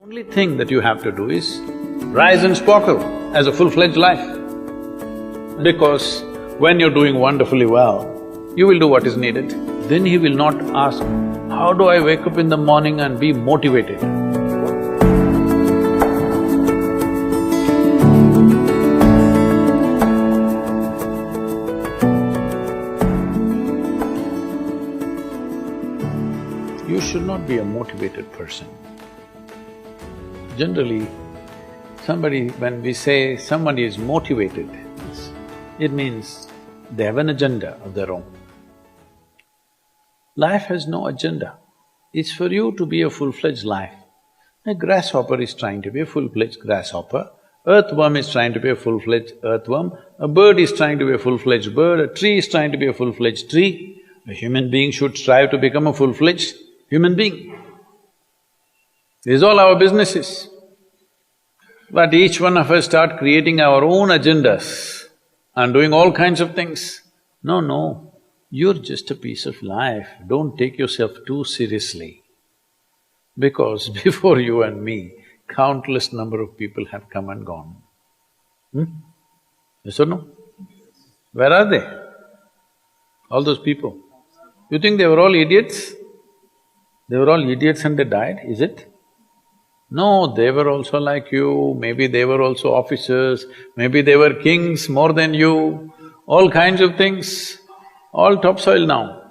Only thing that you have to do is rise and sparkle as a full-fledged life. Because when you're doing wonderfully well, you will do what is needed. Then he will not ask, how do I wake up in the morning and be motivated? You should not be a motivated person. Generally, when we say somebody is motivated, it means they have an agenda of their own. Life has no agenda. It's for you to be a full-fledged life. A grasshopper is trying to be a full-fledged grasshopper, earthworm is trying to be a full-fledged earthworm, a bird is trying to be a full-fledged bird, a tree is trying to be a full-fledged tree. A human being should strive to become a full-fledged human being. This is all our businesses. But each one of us start creating our own agendas and doing all kinds of things. No, you're just a piece of life, don't take yourself too seriously. Because before you and me, countless number of people have come and gone. Yes or no? Where are they? All those people. You think they were all idiots? They were all idiots and they died, is it? No, they were also like you, maybe they were also officers, maybe they were kings more than you, all kinds of things, all topsoil now.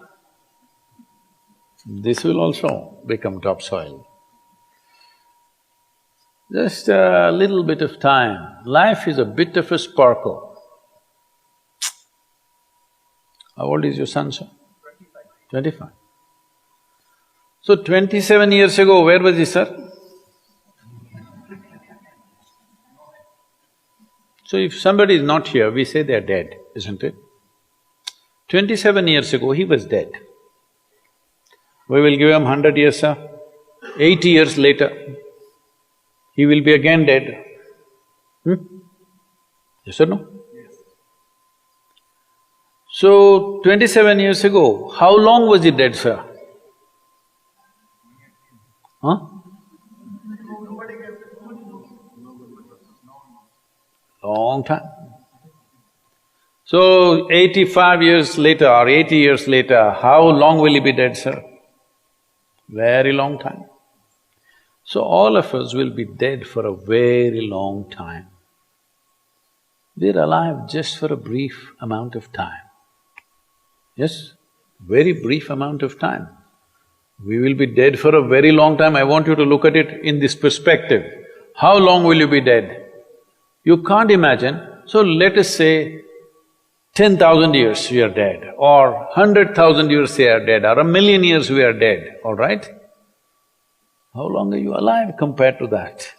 This will also become topsoil. Just a little bit of time, life is a bit of a sparkle. How old is your son, sir? 25. So 27 years ago, where was he, sir? So if somebody is not here, we say they are dead, isn't it? 27 years ago, he was dead. We will give him 100 years, sir. 80 years later, he will be again dead. Yes or no? Yes. So, 27 years ago, how long was he dead, sir? Huh? Long time. So, 85 years later or 80 years later, how long will he be dead, sir? Very long time. So, all of us will be dead for a very long time. We're alive just for a brief amount of time. Yes, very brief amount of time. We will be dead for a very long time. I want you to look at it in this perspective. How long will you be dead? You can't imagine, so let us say 10,000 years we are dead, or 100,000 years we are dead, or 1,000,000 years we are dead, all right? How long are you alive compared to that?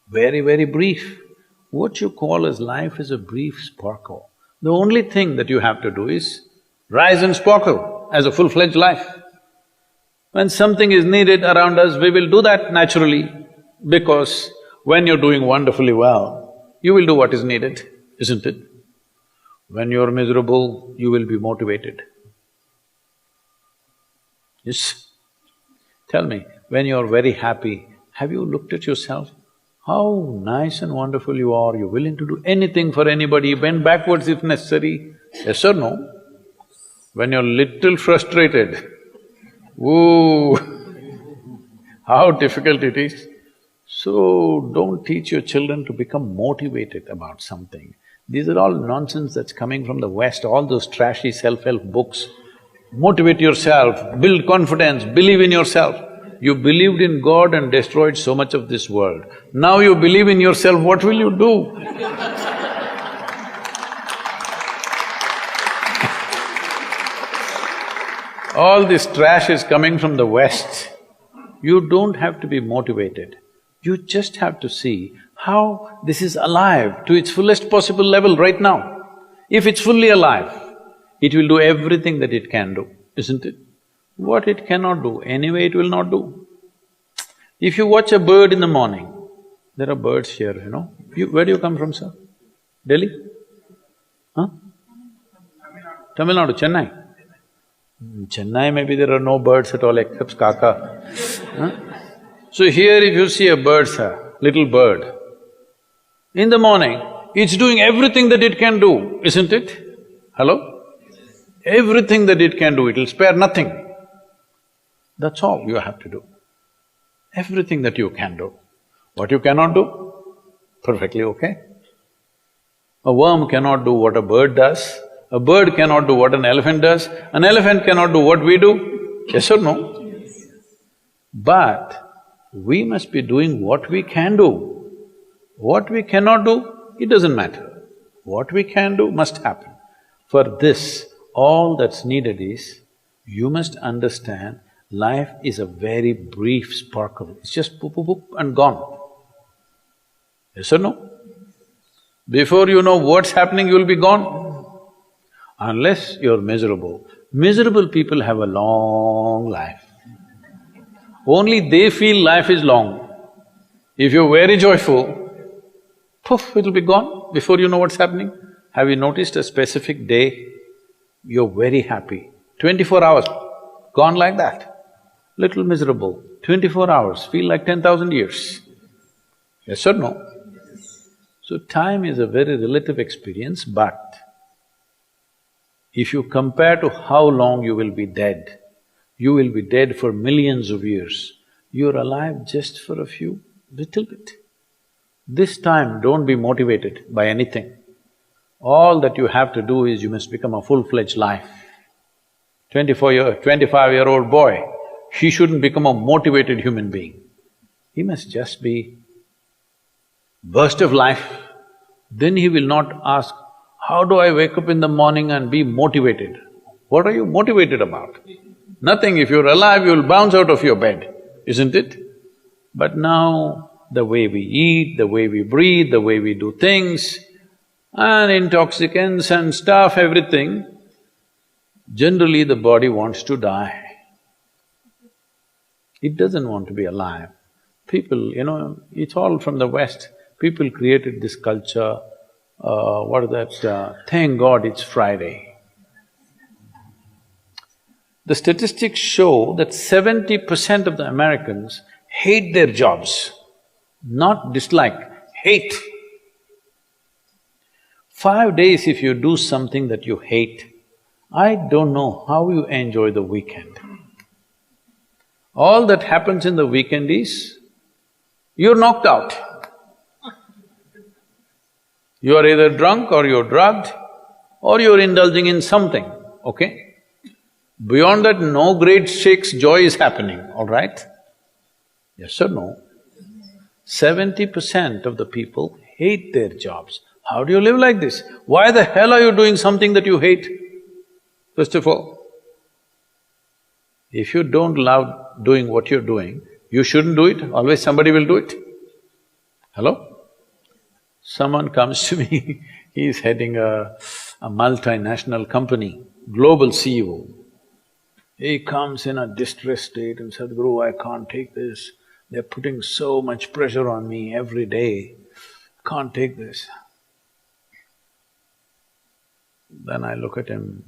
Very, very brief. What you call as life is a brief sparkle. The only thing that you have to do is rise and sparkle as a full-fledged life. When something is needed around us, we will do that naturally, because when you're doing wonderfully well, you will do what is needed, isn't it? When you're miserable, you will be motivated. Yes? Tell me, when you're very happy, have you looked at yourself? How nice and wonderful you are, you're willing to do anything for anybody, bend backwards if necessary. Yes or no? When you're little frustrated, ooh, how difficult it is. So, don't teach your children to become motivated about something. These are all nonsense that's coming from the West, all those trashy self-help books. Motivate yourself, build confidence, believe in yourself. You believed in God and destroyed so much of this world. Now you believe in yourself, what will you do? All this trash is coming from the West. You don't have to be motivated. You just have to see how this is alive to its fullest possible level right now. If it's fully alive, it will do everything that it can do, isn't it? What it cannot do, anyway it will not do. If you watch a bird in the morning, there are birds here, you know. Where do you come from, sir? Delhi? Huh? Tamil Nadu, Chennai? In Chennai maybe there are no birds at all except kaka. Huh? So here if you see a bird, sir, little bird, in the morning, it's doing everything that it can do, isn't it? Hello? Everything that it can do, it'll spare nothing. That's all you have to do. Everything that you can do. What you cannot do, perfectly okay. A worm cannot do what a bird does, a bird cannot do what an elephant does, an elephant cannot do what we do, yes or no? Yes. But we must be doing what we can do. What we cannot do, it doesn't matter. What we can do must happen. For this, all that's needed is, you must understand life is a very brief sparkle, it's just poop, poop, poop and gone. Yes or no? Before you know what's happening, you'll be gone. Unless you're miserable. Miserable people have a long life. Only they feel life is long. If you're very joyful, poof, it'll be gone before you know what's happening. Have you noticed a specific day, you're very happy, 24 hours, gone like that. Little miserable, 24 hours, feel like 10,000 years. Yes or no? So time is a very relative experience, but if you compare to how long you will be dead, you will be dead for millions of years. You're alive just for a few, little bit. This time, don't be motivated by anything. All that you have to do is you must become a full-fledged life. 25-year-old boy, he shouldn't become a motivated human being. He must just be burst of life. Then he will not ask, how do I wake up in the morning and be motivated? What are you motivated about? Nothing. If you're alive, you'll bounce out of your bed, isn't it? But now, the way we eat, the way we breathe, the way we do things, and intoxicants and stuff, everything, generally the body wants to die. It doesn't want to be alive. People, it's all from the West. People created this culture, what is that, thank God it's Friday. The statistics show that 70% of the Americans hate their jobs, not dislike, hate. 5 days if you do something that you hate, I don't know how you enjoy the weekend. All that happens in the weekend is, you're knocked out. You are either drunk or you're drugged or you're indulging in something, okay? Beyond that, no great shakes joy is happening, all right? Yes or no? 70% of the people hate their jobs. How do you live like this? Why the hell are you doing something that you hate? First of all, if you don't love doing what you're doing, you shouldn't do it, always somebody will do it. Hello? Someone comes to me, he's heading a multinational company, global CEO. He comes in a distressed state and said, Sadhguru, I can't take this. They're putting so much pressure on me every day, can't take this. Then I look at him,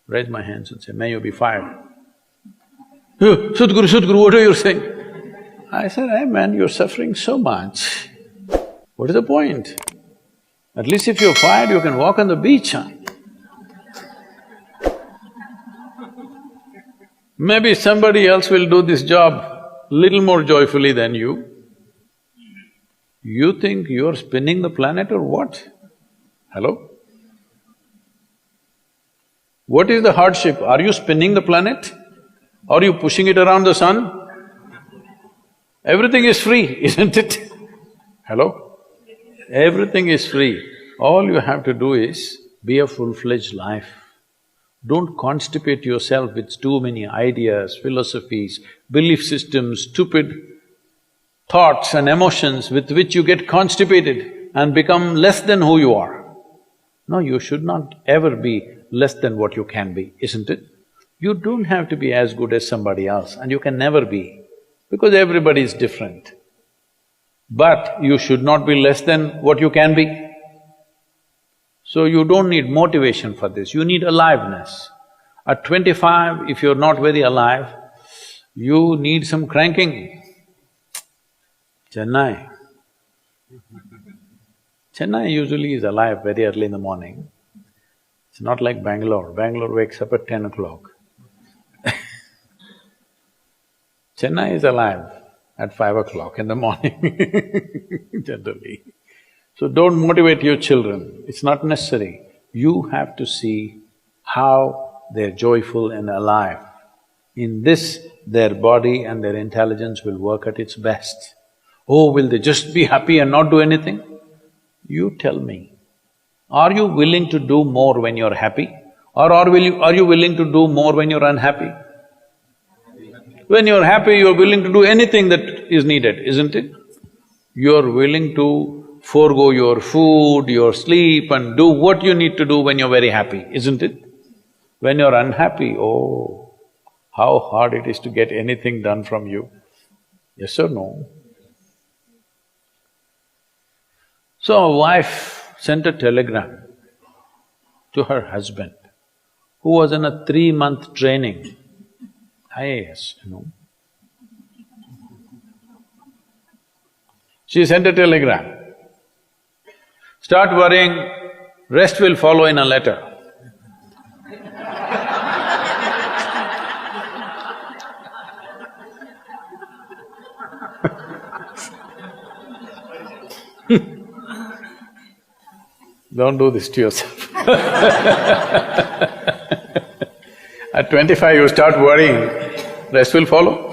raise my hands and say, may you be fired. Sadhguru, what are you saying? I said, hey man, you're suffering so much. What is the point? At least if you're fired, you can walk on the beach, huh? Maybe somebody else will do this job little more joyfully than you. You think you're spinning the planet or what? Hello? What is the hardship? Are you spinning the planet? Are you pushing it around the sun? Everything is free, isn't it? Hello? Everything is free. All you have to do is be a full-fledged life. Don't constipate yourself with too many ideas, philosophies, belief systems, stupid thoughts and emotions with which you get constipated and become less than who you are. No, you should not ever be less than what you can be, isn't it? You don't have to be as good as somebody else, and you can never be, because everybody is different. But you should not be less than what you can be. So you don't need motivation for this, you need aliveness. At 25, if you're not very alive, you need some cranking. Chennai. Chennai usually is alive very early in the morning. It's not like Bangalore. Bangalore wakes up at 10 o'clock. Chennai is alive at 5 o'clock in the morning generally. So don't motivate your children, it's not necessary. You have to see how they're joyful and alive. In this, their body and their intelligence will work at its best. Oh, will they just be happy and not do anything? You tell me, are you willing to do more when you're happy? Or are you willing to do more when you're unhappy? When you're happy, you're willing to do anything that is needed, isn't it? You're willing to forego your food, your sleep and do what you need to do when you're very happy, isn't it? When you're unhappy, oh, how hard it is to get anything done from you. Yes or no? So a wife sent a telegram to her husband, who was in a 3-month training, IAS, you know. She sent a telegram, start worrying, rest will follow in a letter. Don't do this to yourself. At 25 you start worrying, rest will follow.